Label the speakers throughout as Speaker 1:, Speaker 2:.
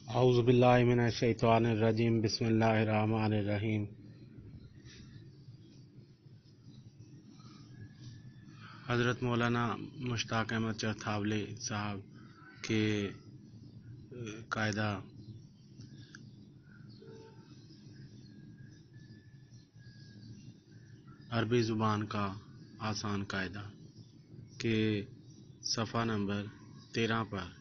Speaker 1: اعوذ باللہ من الشیطان الرجیم بسم اللہ الرحمن الرحیم۔ حضرت مولانا مشتاق احمد چرتھاولی صاحب کے قاعدہ عربی زبان کا آسان قاعدہ کے صفحہ نمبر 13 پر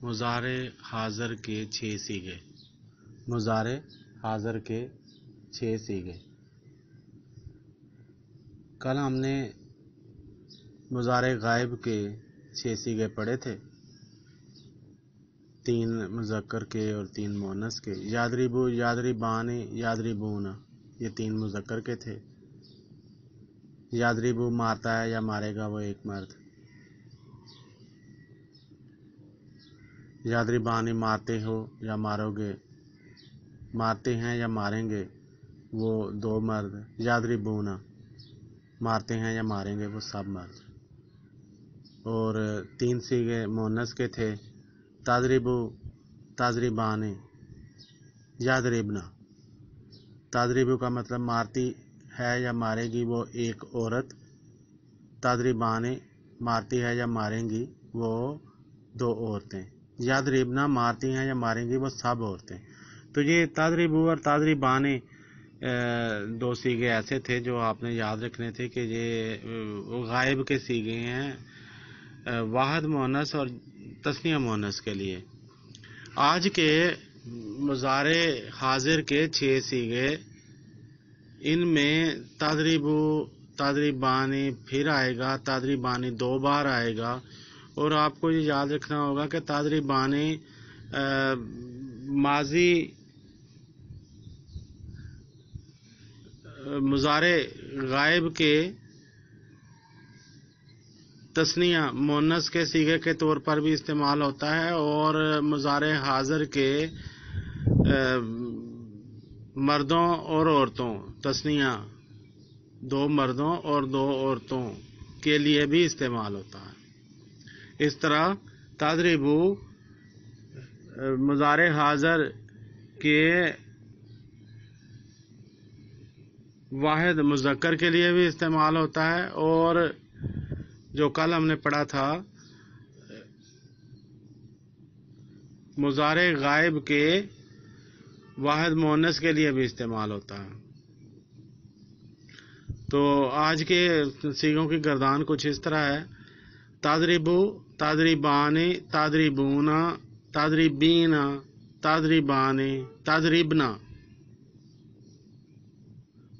Speaker 1: مضارع حاضر کے 6 صیغے۔ مضارع حاضر کے 6 صیغے۔ کل ہم نے مضارع غائب کے 6 صیغے پڑھے تھے، 3 مذکر کے اور 3 مؤنث کے۔ یادربو، یادربان، یادربون، یہ 3 مذکر کے تھے۔ یادربو مارتا ہے یا مارے گا وہ ایک مرد۔ یادربانی مارتے ہو یا مارو گے، مارتے ہیں یا ماریں گے وہ 2 مرد۔ یادربون مارتے ہیں یا ماریں گے وہ سب مرد۔ اور 3 صیغے مؤنث کے تھے، تضربو، تضربان، یضربنا۔ تضربو کا مطلب مارتی ہے یا مارے گی وہ ایک عورت، تضربان مارتی ہے یا ماریں گی وہ 2 عورتیں، یضربنا مارتی ہیں یا ماریں گی وہ سب عورتیں۔ تو یہ تضربو اور تضربان 2 صیغے ایسے تھے جو آپ نے یاد رکھنے تھے کہ یہ غائب کے صیغے ہیں، واحد مؤنث اور تثنیہ مؤنث کے لیے۔ آج کے مضارع حاضر کے 6 صیغے، ان میں تضربو، تضربانی پھر آئے گا، تضربانی 2 بار آئے گا، اور آپ کو یہ یاد رکھنا ہوگا کہ تضربانی ماضی مضارع غائب کے تثنیہ مؤنث کے صیغے کے طور پر بھی استعمال ہوتا ہے، اور مضارع حاضر کے مردوں اور عورتوں، تثنیہ 2 مردوں اور 2 عورتوں کے لیے بھی استعمال ہوتا ہے۔ اس طرح تضربو مضارع حاضر کے واحد مذکر کے لیے بھی استعمال ہوتا ہے، اور جو کل ہم نے پڑھا تھا مضارع غائب کے واحد مؤنث کے لیے بھی استعمال ہوتا ہے۔ تو آج کے صیغوں کی گردان کچھ اس طرح ہے: تضربو، تضربان، تضربون، تضربین، تضربان، تضربنا۔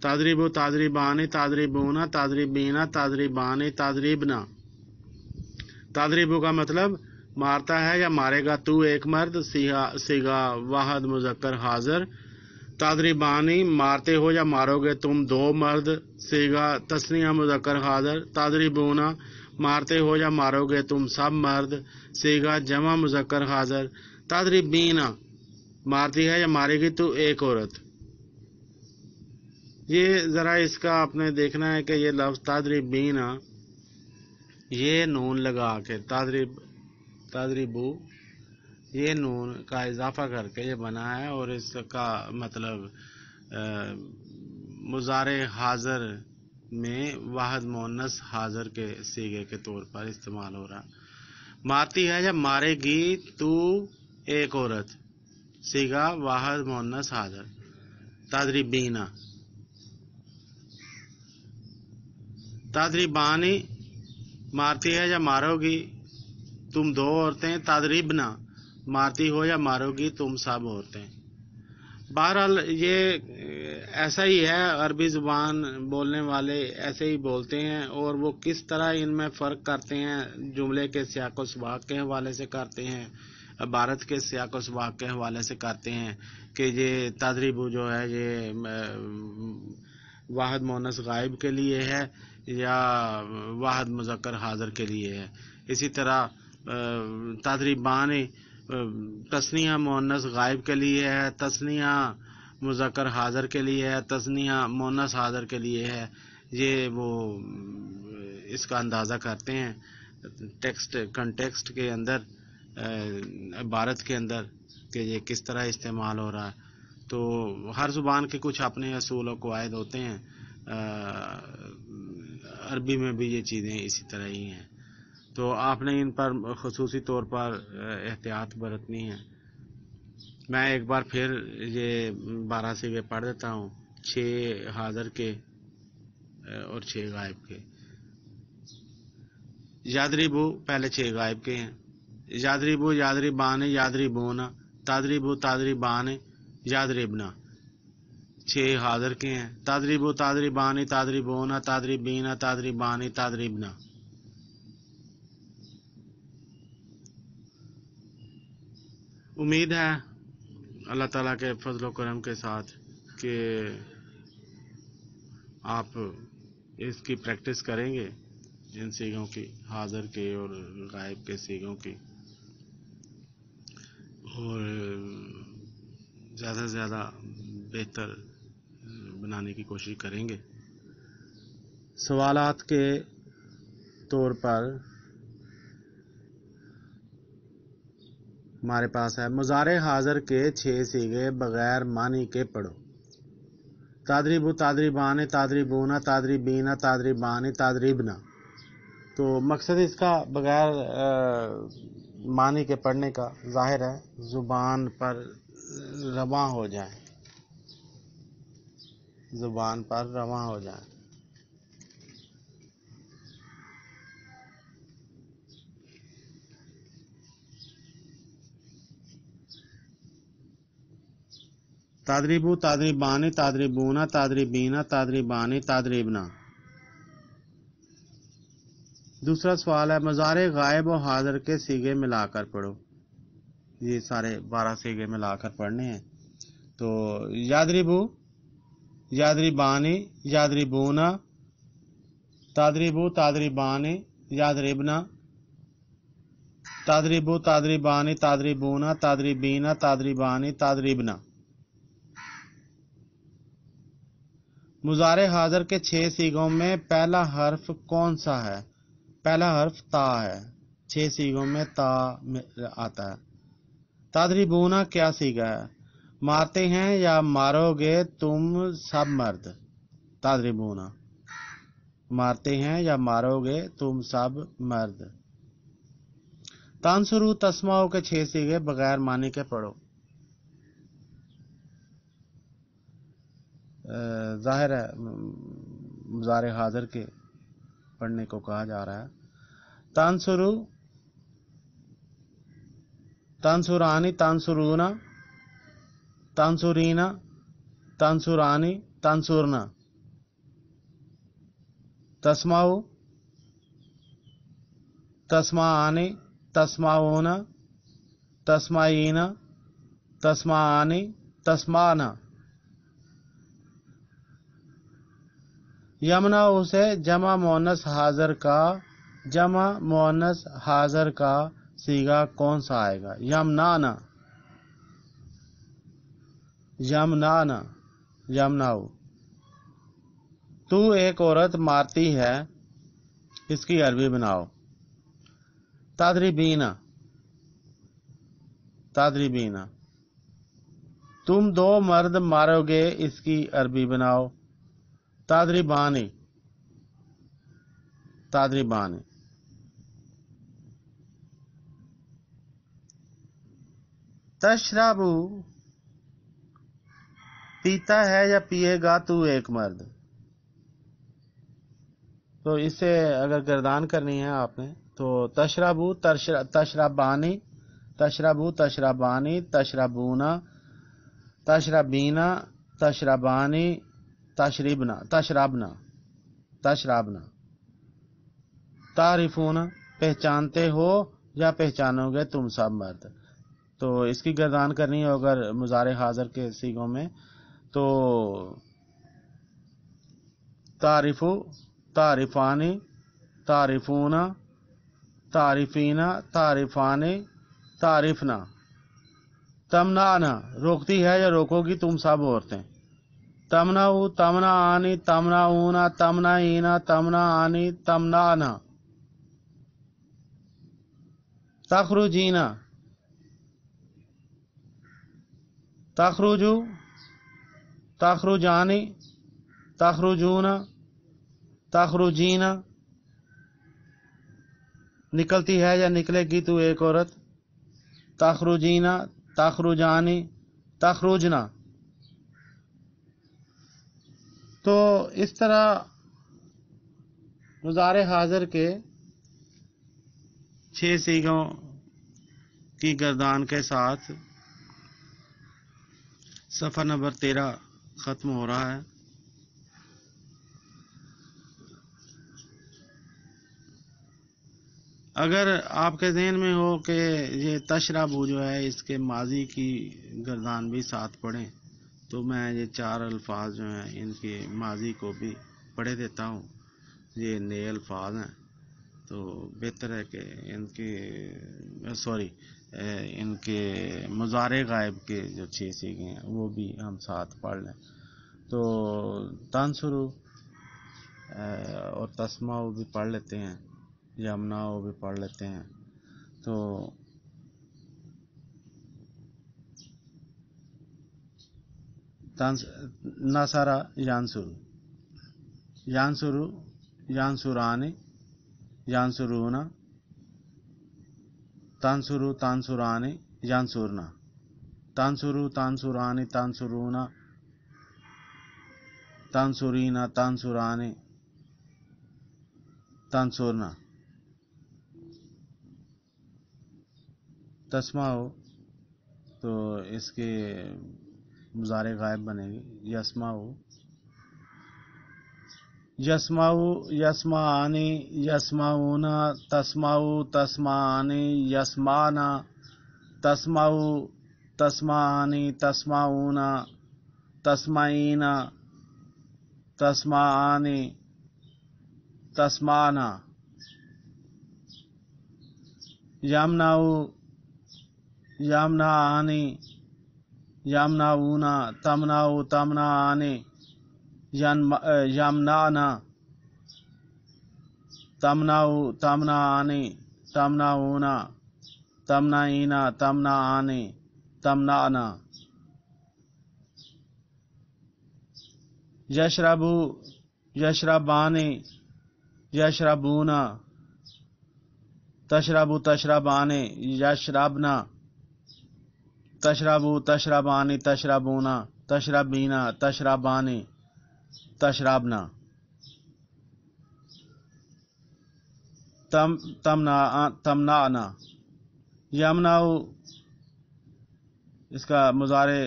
Speaker 1: تضربو، تضربان، تضربون، تضربین، تضربان، تضربنا۔ تضربو کا مطلب مارتا ہے یا مارے گا تو ایک مرد، صیغہ واحد مذکر حاضر۔ تضربانی مارتے ہو یا مارو گے تم 2 مرد، صیغہ تثنیہ مذکر حاضر۔ تضربون مارتے ہو یا مارو گے تم سب مرد، صیغہ جمع مذکر حاضر۔ تضربین مارتی ہے یا مارے گی تو ایک عورت۔ یہ ذرا اس کا آپ نے دیکھنا ہے کہ یہ لفظ تضربین، یہ نون لگا کے تضربو، یہ نون کا اضافہ کر کے یہ بنا ہے، اور اس کا مطلب مضارع حاضر میں واحد مؤنث حاضر کے صیغے کے طور پر استعمال ہو رہا۔ مارتی ہے یا مارے گی تو ایک عورت، صیغہ واحد مؤنث حاضر۔ تضربین۔ تضربانی مارتی ہے یا مارو گی تم 2 عورتیں، تضربنا مارتی ہو یا مارو گی تم سب عورتیں۔ بہرحال یہ ایسا ہی ہے، عربی زبان بولنے والے ایسے ہی بولتے ہیں، اور وہ کس طرح ان میں فرق کرتے ہیں، جملے کے سیاق و سباق کے حوالے سے کرتے ہیں، عبارت کے سیاق و سباق کے حوالے سے کرتے ہیں کہ یہ تضربو جو ہے یہ واحد مؤنث غائب کے لیے ہے یا واحد مذکر حاضر کے لیے ہے۔ اسی طرح تضربان تثنیہ مؤنث غائب کے لیے ہے، تثنیہ مذکر حاضر کے لیے ہے، تثنیہ مؤنث حاضر کے لیے ہے۔ یہ وہ اس کا اندازہ کرتے ہیں ٹیکسٹ کنٹیکسٹ کے اندر، عبارت کے اندر کہ یہ کس طرح استعمال ہو رہا ہے. تو ہر زبان کے کچھ اپنے اصول و قواعد ہوتے ہیں. عربی میں بھی یہ چیزیں اسی طرح ہی ہیں. تو آپ نے ان پر خصوصی طور پر احتیاط برتنی ہے. میں ایک بار پھر یہ 12 صیغے پڑھ دیتا ہوں، 6 حاضر کے اور 6 غائب کے. یادریبو پہلے 6 غائب کے ہیں. یادریبو یادریبان یادریبونا تادریبو تادریبان یادریبنا 6 حاضر کے ہیں. تادریبو تادریبانی تادریبونا تادریبینا تادریبانی تادریبنا. امید ہے اللہ تعالیٰ کے فضل و کرم کے ساتھ کہ آپ اس کی پریکٹس کریں گے، ان صیغوں کی، حاضر کے اور غائب کے صیغوں کی، اور زیادہ سے زیادہ بہتر بنانے کی کوشش کریں گے. سوالات کے طور پر ہمارے پاس ہے مضارع حاضر کے 6 صیغے بغیر معنی کے پڑھو. تادریبو تادریبان تادریبونا تادریبینا تادریبانی تادریبنا. تو مقصد اس کا بغیر معنی کے پڑھنے کا ظاہر ہے زبان پر رواں ہو جائے، زبان پر رواں ہو جائے. تادریبو تادریبانی تادریبونا تادریبینا تادریبانی تادریبنا. دوسرا سوال ہے مضارع غائب و حاضر کے صیغے ملا کر پڑھو. یہ سارے 12 صیغے ملا کر پڑھنے ہیں. تو یادریبو یادریبانی یادریبونا تادریبو تادریبانی یادریبنا تادریبو تادریبانی تادریبونا تادریبینا تادریبانی تادریبنا. مضارع حاضر کے 6 صیغوں میں پہلا حرف کون سا ہے؟ پہلا حرف تا ہے. 6 صیغوں میں تا آتا ہے. تادریبونا کیا صیغہ ہے؟ مارتے ہیں یا مارو گے تم سب مرد. تادریبونا مارتے ہیں یا مارو گے تم سب مرد. تانسرو تسماؤ کے 6 صیغے بغیر معنی کے پڑھو. ظاہر ہے مضارع حاضر کے پڑھنے کو کہا جا رہا ہے. تانسرو تانسرانی تانسرونا تانسرینا تانسرانی تانسرنا. تسماؤ تسمعانی تسمعونا تسمعینا تسمعانی تسمعنا. یمنا اسے جمع مؤنث حاضر کا صیغہ کون سا آئے گا؟ یمنانا یمنانا یمناؤ. تو ایک عورت مارتی ہے، اس کی عربی بناؤ. تادریبینا تادریبینا. تم 2 مرد مارو گے، اس کی عربی بناؤ. تادریبانی تادریبانی. تشربو پیتا ہے یا پیے گا تو ایک مرد. تو اس سے اگر گردان کرنی ہے آپ نے تو تشربو تشربانی تشربو تشربانی تشربونا تشربینا تشربانی تشربنا تشربنا تشربنا. تعریفون پہچانتے ہو یا پہچانو گے تم سب مرد. تو اس کی گردان کرنی ہو اگر مضارع حاضر کے صیغوں میں تو تعریفو تعریفانی تعریفونا تعریفینا تعریفانی تعریفنا. تمنانا روکتی ہے یا روکو گی تم سب عورتیں. تمناؤ تمنعانی تمنعونا تمنعینا تمنعانی تمنعنا. تخرجینا تخرجو، تخرجانی، تخرجون، تخرجین، نکلتی ہے یا نکلے گی تو ایک عورت. تخرجینا، تخرجانی، تخرجنا. تو اس طرح مضارع حاضر کے 6 صیغوں کی گردان کے ساتھ صفحہ نمبر 13 ختم ہو رہا ہے. اگر آپ کے ذہن میں ہو کہ یہ تشربو جو ہے اس کے ماضی کی گردان بھی ساتھ پڑھیں تو میں یہ 4 الفاظ جو ہیں ان کے ماضی کو بھی پڑھے دیتا ہوں. یہ نئے الفاظ ہیں تو بہتر ہے کہ ان کے مضارع غائب کے جو 6 صیغے ہیں وہ بھی ہم ساتھ پڑھ لیں. تو تنصرو اور تسمعو بھی پڑھ لیتے ہیں، یمنعو بھی پڑھ لیتے ہیں. تو نصرہ، ینصرو، ینصرو، ینصرانی، ینصرون، تنصرو، تنصرانی، ینصرنا، تنصرو، تنصرانی، تنصرون، تنصرین، تنصرانی، تنصرنا. تسمعو تو اس کے مضارع غائب بنے گی یسمعو، یسمعو، یسمعانی، یسمعون، تسمعو، تسمعانی، یسمعنا، تسمعو، تسمعانی، تسمعون، تسمعین، تسمعانی، تسمعنا. یمنعو، یمنعانی، یمنعون، تمنعو، تمنعانی، یمنعنا، تمنعو، تمنعانی، تمنعون، تمنعین، تمنعانی، تمنعنا. یشربو، یشربانی، یشربون، تشربو، تشربانی، یشربنا، تشربو، تشربانی، تشربون، تشربین، تشربانی، تشربنا. تمنعنا. یمنعو اس کا مضارع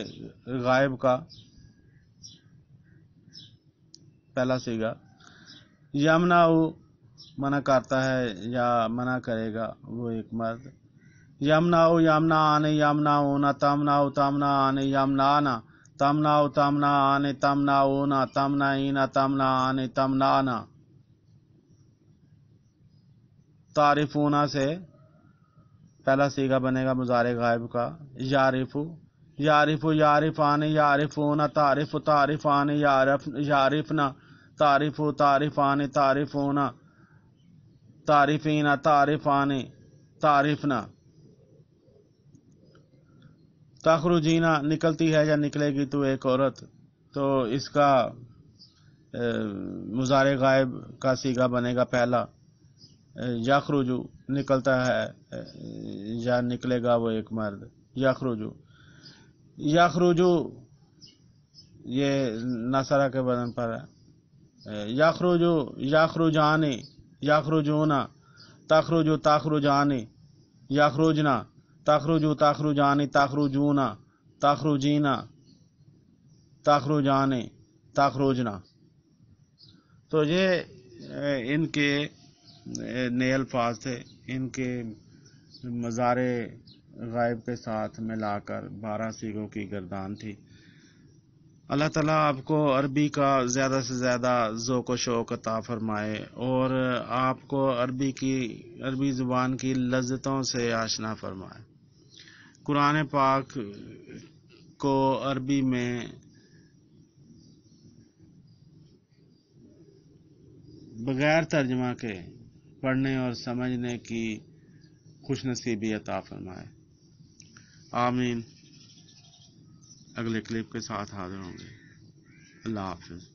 Speaker 1: غائب کا پہلا صیغہ. یمنعو منع کرتا ہے یا منع کرے گا وہ ایک مرد. یمنعو، یمنعانی، یمنعون، تمنعو، تمنعانی، یمنعنا، تمنعو، تمنعانی، تمنعون، تمنعین، تمنعانی، تمنعنا. تعریفون سے پہلا صیغہ بنے گا مضارع غائب کا یعرفو، یعرفو، یعرفانی، یعرفون، تعرف، تعرفانی، یعرفنا، تعرفو، تعرفانی، تعرفون، تعرفین، تعرفانی، تعرفنا. تخرجینا نکلتی ہے یا نکلے گی تو ایک عورت. تو اس کا مضارع غائب کا صیغہ بنے گا پہلا یخرجو، نکلتا ہے یا نکلے گا وہ ایک مرد. یخرجو، یخرجو یہ نصرہ کے وزن پر ہے. یخرجو، یخرجانی، یخرجون، تخرجو، تخرجانی، یخرجنا، تخرجو، تخرجانی، تخرجون، تخرجین، تخرجانی، تخرجنا. تو یہ ان کے نئے الفاظ تھے. ان کے مضارع غائب کے ساتھ ملا کر 12 صیغوں کی گردان تھی. اللہ تعالیٰ آپ کو عربی کا زیادہ سے زیادہ ذوق و شوق عطا فرمائے اور آپ کو عربی زبان کی لذتوں سے آشنا فرمائے. قرآن پاک کو عربی میں بغیر ترجمہ کے پڑھنے اور سمجھنے کی خوش نصیبی عطا فرمائے. آمین. اگلے کلپ کے ساتھ حاضر ہوں گے۔ اللہ حافظ۔